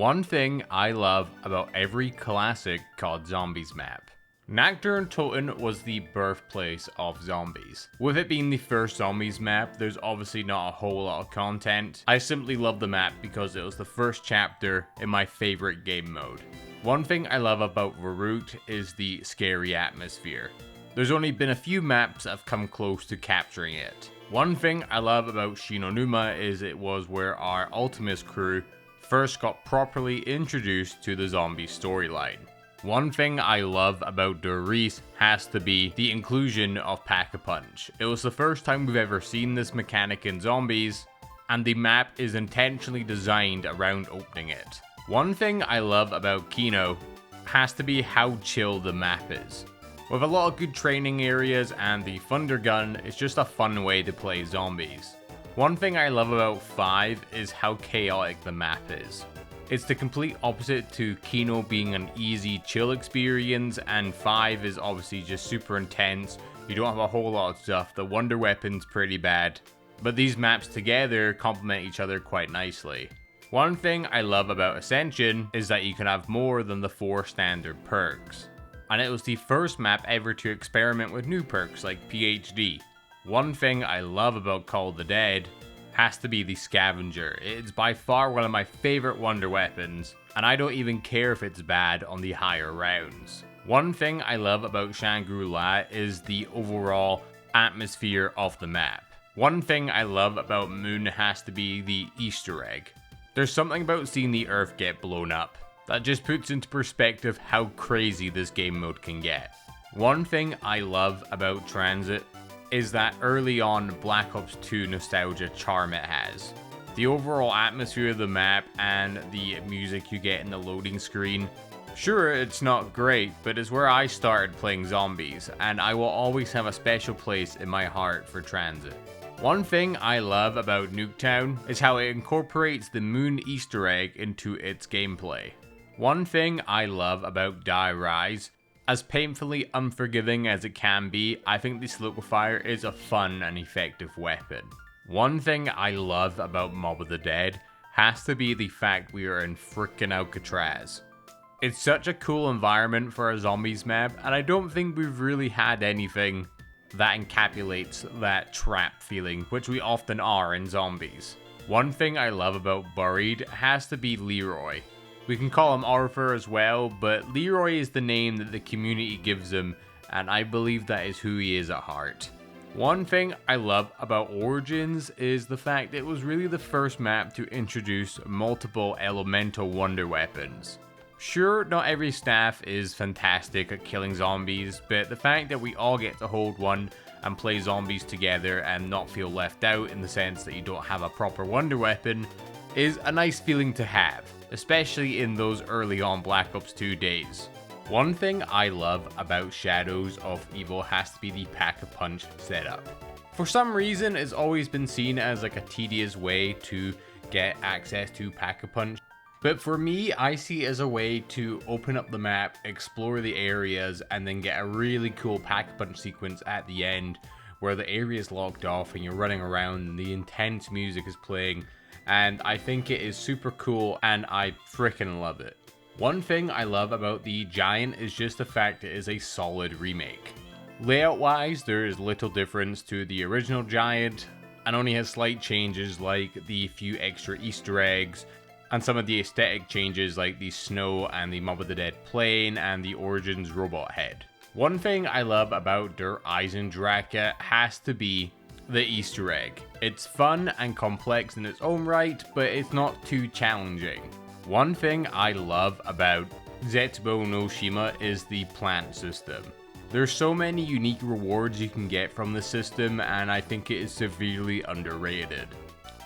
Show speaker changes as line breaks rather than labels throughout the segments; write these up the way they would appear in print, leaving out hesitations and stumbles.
One thing I love about every classic COD Zombies map. Nocturne Toten was the birthplace of zombies. With it being the first zombies map, there's obviously not a whole lot of content. I simply love the map because it was the first chapter in my favorite game mode. One thing I love about Verut is the scary atmosphere. There's only been a few maps that have come close to capturing it. One thing I love about Shinonuma is it was where our Ultimus crew first got properly introduced to the zombie storyline. One thing I love about Der Riese has to be the inclusion of Pack-a-Punch. It was the first time we've ever seen this mechanic in zombies, and the map is intentionally designed around opening it. One thing I love about Kino has to be how chill the map is. With a lot of good training areas and the Thunder Gun, it's just a fun way to play zombies. One thing I love about 5 is how chaotic the map is. It's the complete opposite to Kino being an easy chill experience, and 5 is obviously just super intense. You don't have a whole lot of stuff. The wonder weapon's pretty bad, but these maps together complement each other quite nicely. One thing I love about Ascension is that you can have more than the 4 standard perks, and it was the first map ever to experiment with new perks like PhD. One thing I love about Call of the Dead has to be the Scavenger. It's by far one of my favorite wonder weapons, and I don't even care if it's bad on the higher rounds. One thing I love about Shangri-La is the overall atmosphere of the map. One thing I love about Moon has to be the Easter egg. There's something about seeing the Earth get blown up that just puts into perspective how crazy this game mode can get. One thing I love about Transit is that early on Black Ops 2 nostalgia charm it has. The overall atmosphere of the map and the music you get in the loading screen. Sure, it's not great, but it's where I started playing zombies, and I will always have a special place in my heart for Transit. One thing I love about Nuketown is how it incorporates the Moon Easter egg into its gameplay. One thing I love about Die Rise, as painfully unforgiving as it can be, I think the Liquefier is a fun and effective weapon. One thing I love about Mob of the Dead has to be the fact we are in frickin' Alcatraz. It's such a cool environment for a zombies map, and I don't think we've really had anything that encapsulates that trap feeling, which we often are in zombies. One thing I love about Buried has to be Leroy. We can call him Arthur as well, but Leroy is the name that the community gives him, and I believe that is who he is at heart. One thing I love about Origins is the fact it was really the first map to introduce multiple elemental wonder weapons. Sure, not every staff is fantastic at killing zombies, but the fact that we all get to hold one and play zombies together and not feel left out in the sense that you don't have a proper wonder weapon is a nice feeling to have, especially in those early on Black Ops 2 days. One thing I love about Shadows of Evil has to be the Pack-a-Punch setup. For some reason, it's always been seen as like a tedious way to get access to Pack-a-Punch. But for me, I see it as a way to open up the map, explore the areas, and then get a really cool Pack-a-Punch sequence at the end where the area is locked off and you're running around and the intense music is playing. And I think it is super cool and I freaking love it. One thing I love about the Giant is just the fact it is a solid remake. Layout wise, there is little difference to the original Giant and only has slight changes like the few extra Easter eggs and some of the aesthetic changes like the snow and the Mob of the Dead plane and the Origins robot head. One thing I love about Der Eisendrache has to be the Easter egg. It's fun and complex in its own right, but it's not too challenging. One thing I love about Zetsubo no Shima is the plant system. There's so many unique rewards you can get from the system, and I think it is severely underrated.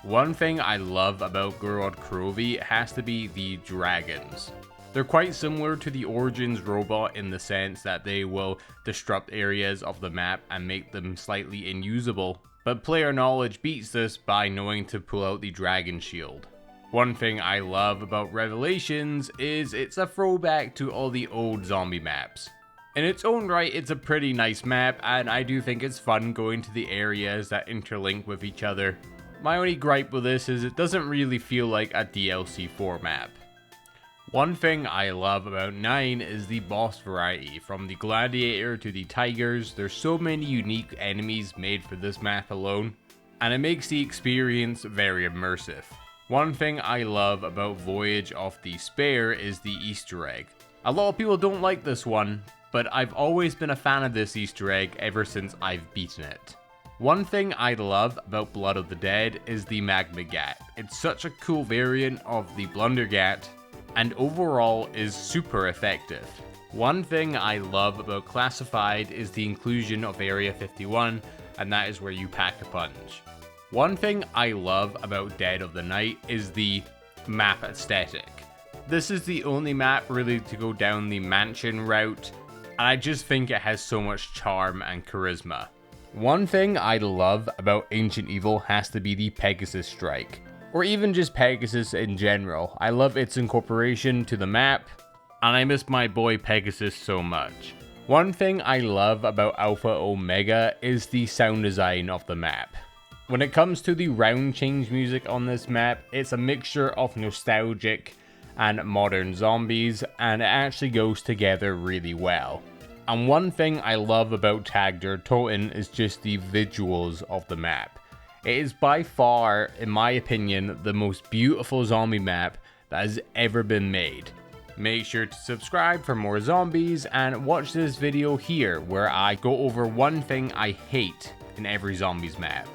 One thing I love about Gorod Krovi has to be the dragons. They're quite similar to the Origins robot in the sense that they will disrupt areas of the map and make them slightly unusable, but player knowledge beats this by knowing to pull out the dragon shield. One thing I love about Revelations is it's a throwback to all the old zombie maps. In its own right, it's a pretty nice map, and I do think it's fun going to the areas that interlink with each other. My only gripe with this is it doesn't really feel like a DLC 4 map. One thing I love about 9 is the boss variety. From the gladiator to the tigers, there's so many unique enemies made for this map alone, and it makes the experience very immersive. One thing I love about Voyage of the Spare is the Easter egg. A lot of people don't like this one, but I've always been a fan of this Easter egg ever since I've beaten it. One thing I love about Blood of the Dead is the Magma Gat. It's such a cool variant of the Blunder Gat, and overall is super effective. One thing I love about Classified is the inclusion of Area 51, and that is where you pack a punch. One thing I love about Dead of the Night is the map aesthetic. This is the only map really to go down the mansion route, and I just think it has so much charm and charisma. One thing I love about Ancient Evil has to be the Pegasus Strike, or even just Pegasus in general. I love its incorporation to the map, and I miss my boy Pegasus so much. One thing I love about Alpha Omega is the sound design of the map. When it comes to the round change music on this map, it's a mixture of nostalgic and modern zombies, and it actually goes together really well. And one thing I love about Tag der Toten is just the visuals of the map. It is by far, in my opinion, the most beautiful zombie map that has ever been made. Make sure to subscribe for more zombies and watch this video here where I go over one thing I hate in every zombies map.